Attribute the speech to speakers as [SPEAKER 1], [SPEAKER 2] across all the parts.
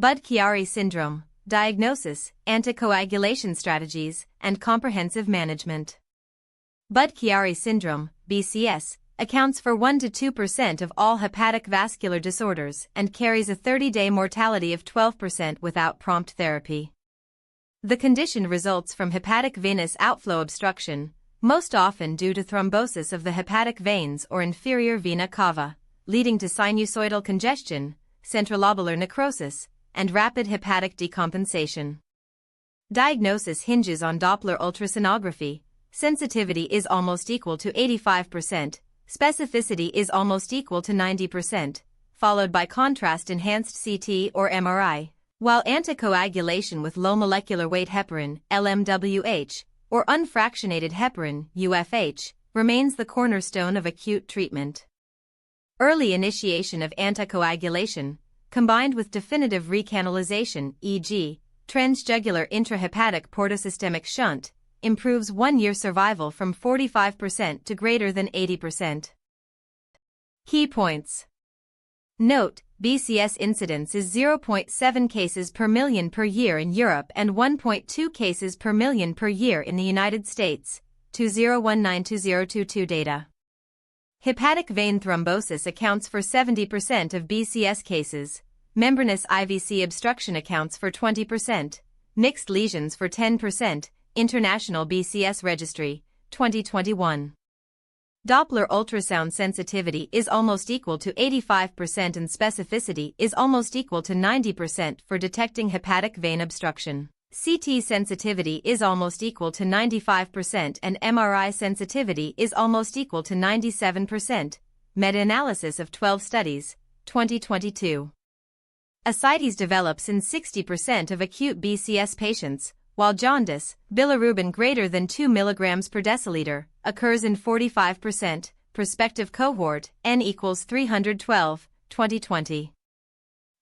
[SPEAKER 1] Chiari syndrome, diagnosis, anticoagulation strategies, and comprehensive management. Chiari syndrome, BCS, accounts for 1 to 2% of all hepatic vascular disorders and carries a 30-day mortality of 12% without prompt therapy. The condition results from hepatic venous outflow obstruction, most often due to thrombosis of the hepatic veins or inferior vena cava, leading to sinusoidal congestion, centrilobular necrosis, and rapid hepatic decompensation. Diagnosis hinges on Doppler ultrasonography. Sensitivity is almost equal to 85%, specificity is almost equal to 90%, followed by contrast-enhanced CT or MRI, while anticoagulation with low molecular weight heparin, LMWH, or unfractionated heparin, UFH, remains the cornerstone of acute treatment. Early initiation of anticoagulation, combined with definitive recanalization, e.g., transjugular intrahepatic portosystemic shunt, improves 1-year survival from 45% to greater than 80%. Key points. Note, BCS incidence is 0.7 cases per million per year in Europe and 1.2 cases per million per year in the United States, 2019-2022 data. Hepatic vein thrombosis accounts for 70% of BCS cases, membranous IVC obstruction accounts for 20%, mixed lesions for 10%, International BCS Registry, 2021. Doppler ultrasound sensitivity is almost equal to 85% and specificity is almost equal to 90% for detecting hepatic vein obstruction. CT sensitivity is almost equal to 95% and MRI sensitivity is almost equal to 97%. Meta-analysis of 12 studies, 2022. Ascites develops in 60% of acute BCS patients, while jaundice, bilirubin greater than 2 mg per deciliter, occurs in 45%, prospective cohort, N equals 312, 2020.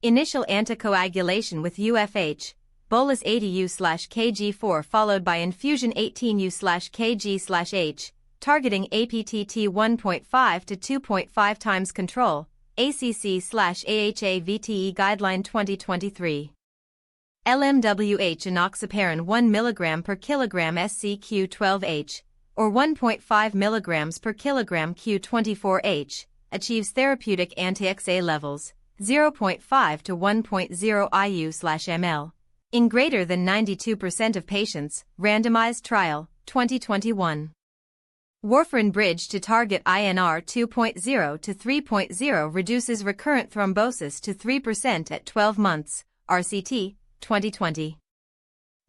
[SPEAKER 1] Initial anticoagulation with UFH, bolus 80U/kg4 followed by infusion 18U/kg/H, targeting APTT 1.5 to 2.5 times control, ACC/AHA VTE Guideline 2023. LMWH enoxaparin 1 mg per kg SCQ12H, or 1.5 mg per kg Q24H, achieves therapeutic anti-XA levels, 0.5 to 1.0 IU/ml, in greater than 92% of patients, randomized trial, 2021. Warfarin bridge to target INR 2.0 to 3.0 reduces recurrent thrombosis to 3% at 12 months, RCT, 2020.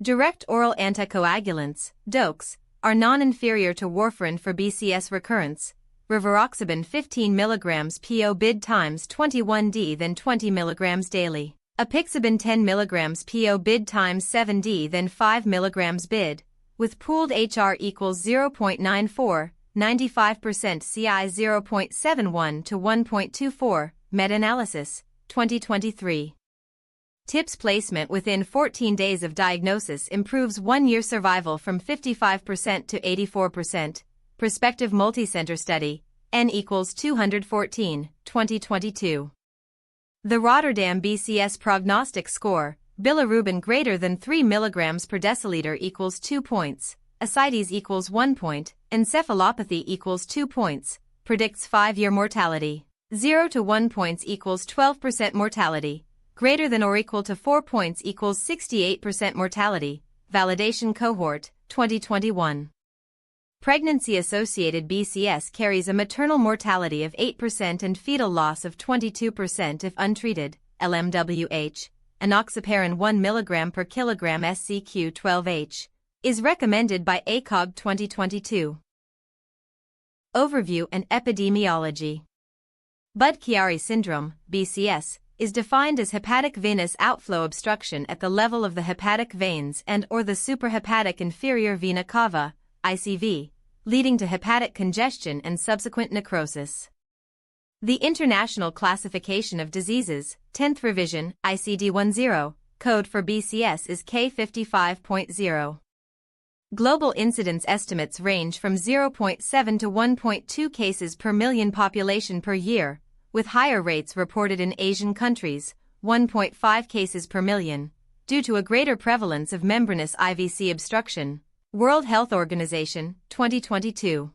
[SPEAKER 1] Direct oral anticoagulants, DOACs, are non-inferior to warfarin for BCS recurrence, rivaroxaban 15 mg PO bid times 21D then 20 mg daily, apixaban 10 mg PO bid times 7D then 5 mg bid, with pooled HR equals 0.94, 95% CI 0.71 to 1.24, meta-analysis, 2023. TIPS placement within 14 days of diagnosis improves 1-year survival from 55% to 84%. Prospective multicenter study, N equals 214, 2022. The Rotterdam BCS prognostic score, bilirubin greater than 3 mg per deciliter equals 2 points, ascites equals 1 point, encephalopathy equals 2 points, predicts 5-year mortality. 0 to 1 points equals 12% mortality. Greater than or equal to 4 points equals 68% mortality, validation cohort, 2021. Pregnancy-associated BCS carries a maternal mortality of 8% and fetal loss of 22% if untreated, LMWH, enoxaparin 1 mg per kg SCQ12H, is recommended by ACOG 2022. Overview and epidemiology. Chiari syndrome, BCS, is defined as hepatic venous outflow obstruction at the level of the hepatic veins and/or the suprahepatic inferior vena cava, ICV, leading to hepatic congestion and subsequent necrosis. The International Classification of Diseases, 10th revision, ICD-10, code for BCS is K55.0. Global incidence estimates range from 0.7 to 1.2 cases per million population per year, with higher rates reported in Asian countries, 1.5 cases per million, due to a greater prevalence of membranous IVC obstruction. World Health Organization, 2022.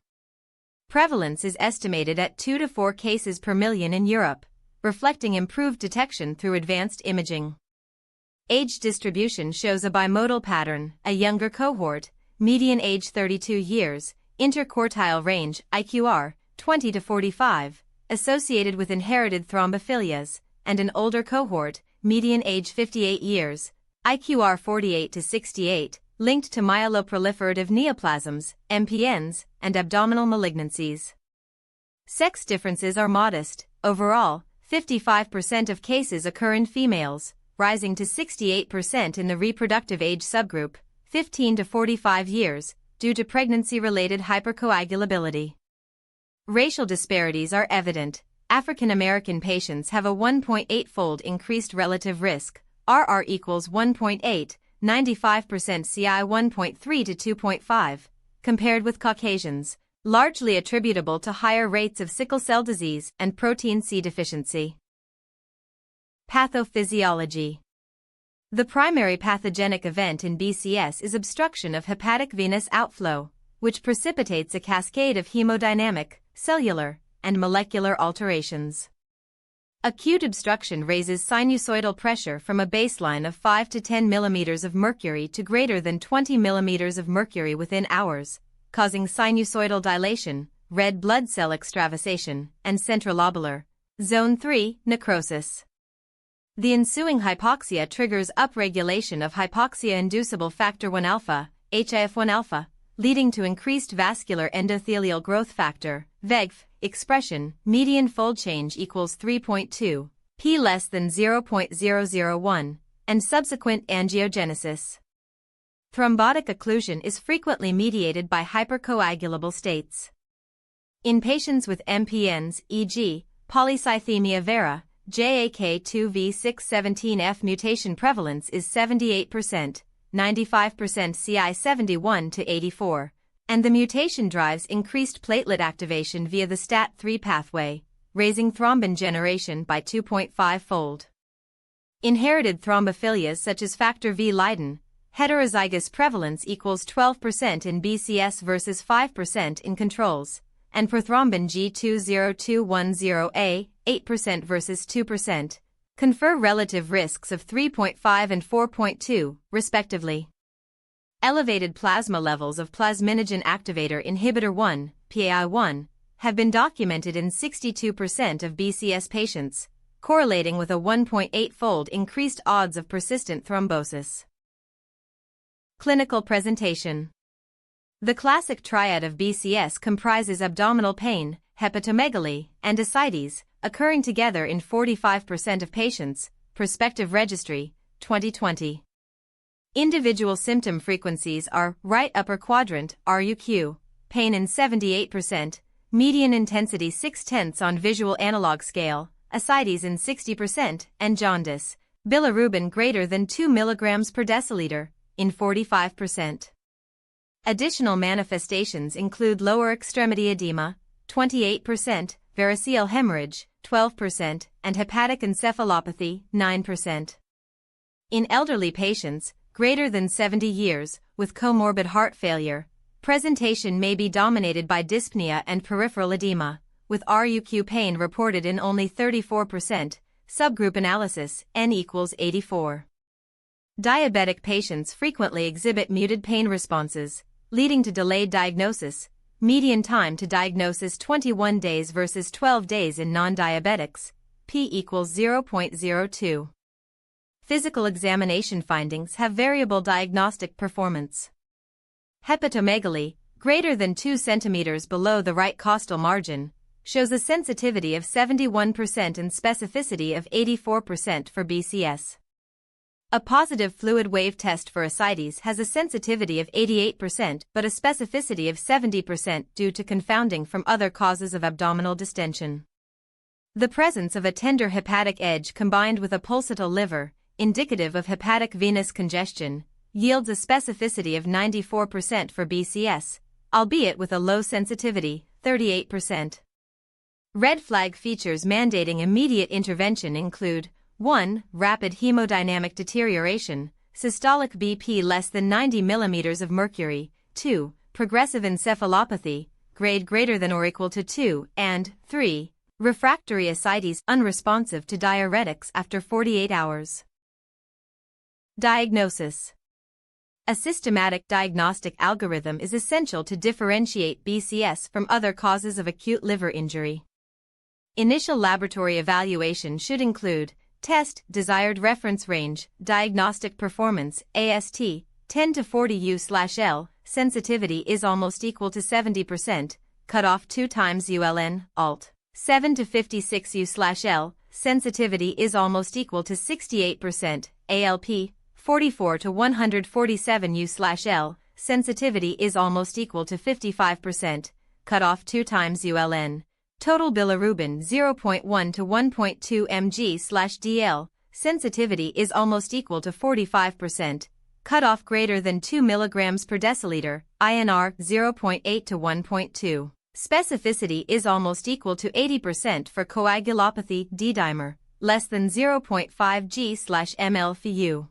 [SPEAKER 1] Prevalence is estimated at 2 to 4 cases per million in Europe, reflecting improved detection through advanced imaging. Age distribution shows a bimodal pattern, a younger cohort, median age 32 years, interquartile range, IQR, 20 to 45, associated with inherited thrombophilias, and an older cohort, median age 58 years, IQR 48 to 68, linked to myeloproliferative neoplasms, MPNs, and abdominal malignancies. Sex differences are modest. Overall, 55% of cases occur in females, rising to 68% in the reproductive age subgroup, 15 to 45 years, due to pregnancy-related hypercoagulability. Racial disparities are evident. African American patients have a 1.8-fold increased relative risk, RR equals 1.8, 95% CI 1.3 to 2.5, compared with Caucasians, largely attributable to higher rates of sickle cell disease and protein C deficiency. Pathophysiology. The primary pathogenic event in BCS is obstruction of hepatic venous outflow, which precipitates a cascade of hemodynamic, cellular, and molecular alterations. Acute obstruction raises sinusoidal pressure from a baseline of 5 to 10 millimeters of mercury to greater than 20 millimeters of mercury within hours, causing sinusoidal dilation, red blood cell extravasation, and centrilobular, zone 3, necrosis. The ensuing hypoxia triggers upregulation of hypoxia-inducible factor 1 alpha, HIF1 alpha, leading to increased vascular endothelial growth factor, VEGF, expression. Median fold change equals 3.2, p less than 0.001, and subsequent angiogenesis. Thrombotic occlusion is frequently mediated by hypercoagulable states. In patients with MPNs, e.g., polycythemia vera, JAK2V617F mutation prevalence is 78%, 95% CI 71 to 84, and the mutation drives increased platelet activation via the STAT3 pathway, raising thrombin generation by 2.5-fold. Inherited thrombophilias such as factor V Leiden, heterozygous prevalence equals 12% in BCS versus 5% in controls, and prothrombin G20210A, 8% versus 2%, confer relative risks of 3.5 and 4.2, respectively. Elevated plasma levels of plasminogen activator inhibitor 1, PAI1, have been documented in 62% of BCS patients, correlating with a 1.8-fold increased odds of persistent thrombosis. Clinical presentation. The classic triad of BCS comprises abdominal pain, hepatomegaly, and ascites, occurring together in 45% of patients, Prospective Registry, 2020. Individual symptom frequencies are right upper quadrant, RUQ, pain in 78%, median intensity 0.6 on visual analog scale, ascites in 60%, and jaundice, bilirubin greater than 2 mg per deciliter, in 45%. Additional manifestations include lower extremity edema, 28%, variceal hemorrhage, 12%, and hepatic encephalopathy, 9%. In elderly patients, greater than 70 years, with comorbid heart failure, presentation may be dominated by dyspnea and peripheral edema, with RUQ pain reported in only 34%, subgroup analysis, N equals 84. Diabetic patients frequently exhibit muted pain responses, leading to delayed diagnosis, median time to diagnosis 21 days versus 12 days in non-diabetics, p equals 0.02. Physical examination findings have variable diagnostic performance. Hepatomegaly, greater than 2 cm below the right costal margin, shows a sensitivity of 71% and specificity of 84% for BCS. A positive fluid wave test for ascites has a sensitivity of 88% but a specificity of 70% due to confounding from other causes of abdominal distension. The presence of a tender hepatic edge combined with a pulsatile liver, indicative of hepatic venous congestion, yields a specificity of 94% for BCS, albeit with a low sensitivity, 38%. Red flag features mandating immediate intervention include 1. Rapid hemodynamic deterioration, systolic BP less than 90 mm of mercury. 2. Progressive encephalopathy, grade greater than or equal to 2, and 3. Refractory ascites unresponsive to diuretics after 48 hours. Diagnosis. A systematic diagnostic algorithm is essential to differentiate BCS from other causes of acute liver injury. Initial laboratory evaluation should include test, desired reference range, diagnostic performance, AST, 10 to 40 U/L, sensitivity is almost equal to 70%, cutoff 2 times ULN, alt. 7 to 56 U/L, sensitivity is almost equal to 68%, ALP, 44 to 147 U/L, sensitivity is almost equal to 55%, cutoff 2 times ULN. Total bilirubin 0.1 to 1.2 mg/dl, sensitivity is almost equal to 45%, cutoff greater than 2 mg per deciliter, INR 0.8 to 1.2. Specificity is almost equal to 80% for coagulopathy D-dimer, less than 0.5 g/ml/u.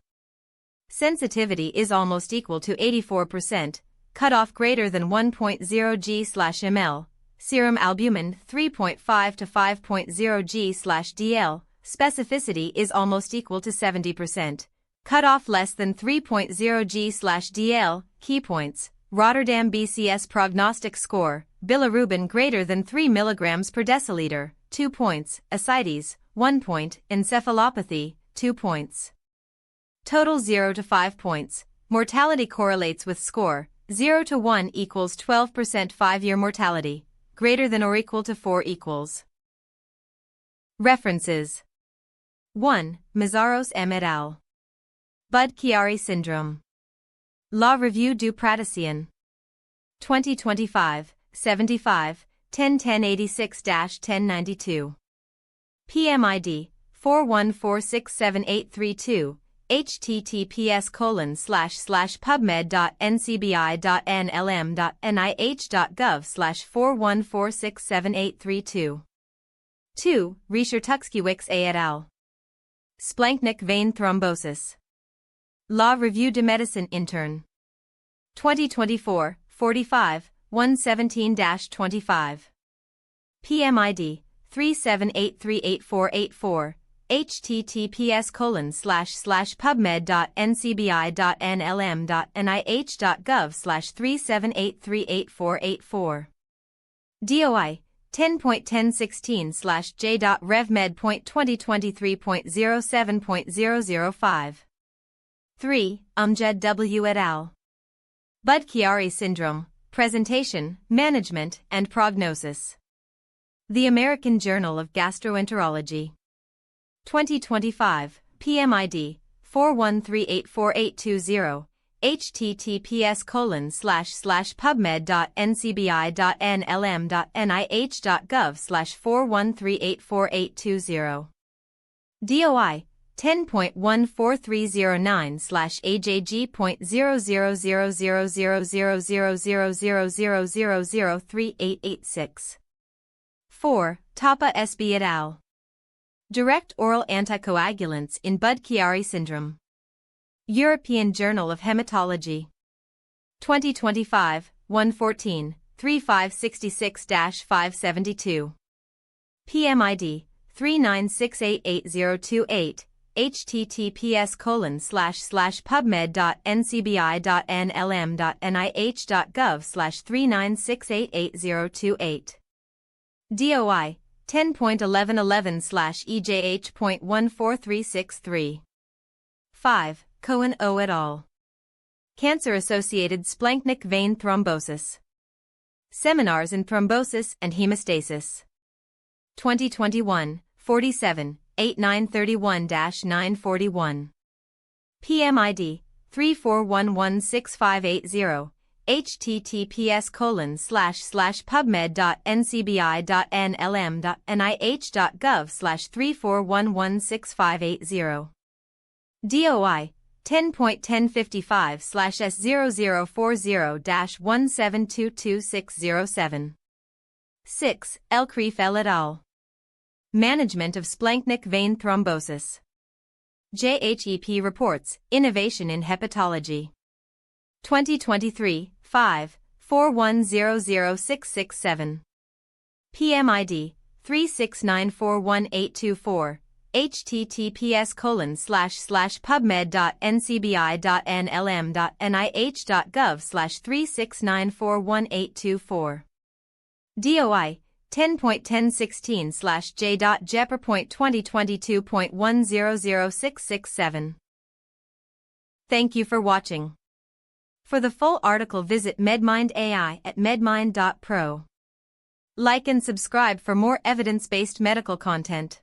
[SPEAKER 1] Sensitivity is almost equal to 84%, cutoff greater than 1.0 g/ml. Serum albumin 3.5 to 5.0 g/dl, specificity is almost equal to 70%, cutoff less than 3.0 g/dl. Key points: Rotterdam BCS prognostic score, bilirubin greater than 3 mg per deciliter, 2 points, ascites, 1 point, encephalopathy, 2 points. Total 0 to 5 points. Mortality correlates with score, 0 to 1 equals 12% 5-year mortality, greater than or equal to 4 equals. References. 1. Mazzaros M. et al. Budd-Chiari syndrome. Law Review du Praticien. 2025, 75, 1086-1092. PMID, 41467832, https://pubmed.ncbi.nlm.nih.gov/41467832. 2. Riescher-Tuxkiewicz et al. Splanchnic vein thrombosis. Law Review de Medicine Intern. 2024, 45, 117-25. PMID, 378388484, https://pubmed.ncbi.nlm.nih.gov/378388484. DOI 10.1016/J.Rev.Med.2023.07.005. 3. Umjed W. et al. Budd-Chiari syndrome, presentation, management, and prognosis. The American Journal of Gastroenterology. 2025, PMID, 41384820, https://pubmed.ncbi.nlm.nih.gov/41384820. DOI 10.143009/AJG.0000000000003886. 4. Tapa SB et al. Direct oral anticoagulants in Budd-Chiari syndrome. European Journal of Hematology. 2025, 114, 3566-572. PMID, 39688028, https://pubmed.ncbi.nlm.nih.gov/396888028. DOI 10.1111/EJH.14363. 5. Cohen O. et al. Cancer-associated splanchnic vein thrombosis. Seminars in Thrombosis and Hemostasis. 2021, 47, 8931-941. PMID, 34116580, https://pubmed.ncbi.nlm.nih.gov/341165880. DOI 10.1055/S0040-1722607. 6. Elkrief et al. Management of splanchnic vein thrombosis. JHEP reports, Innovation in Hepatology. 2023, 5-4100667. PMID, 369418824. https://pubmed.ncbi.nlm.nih.gov/369418824. DOI 10.1016/J.Jepper.2022.100667. Thank you for watching. For the full article, visit MedMind AI at medmind.pro. Like and subscribe for more evidence-based medical content.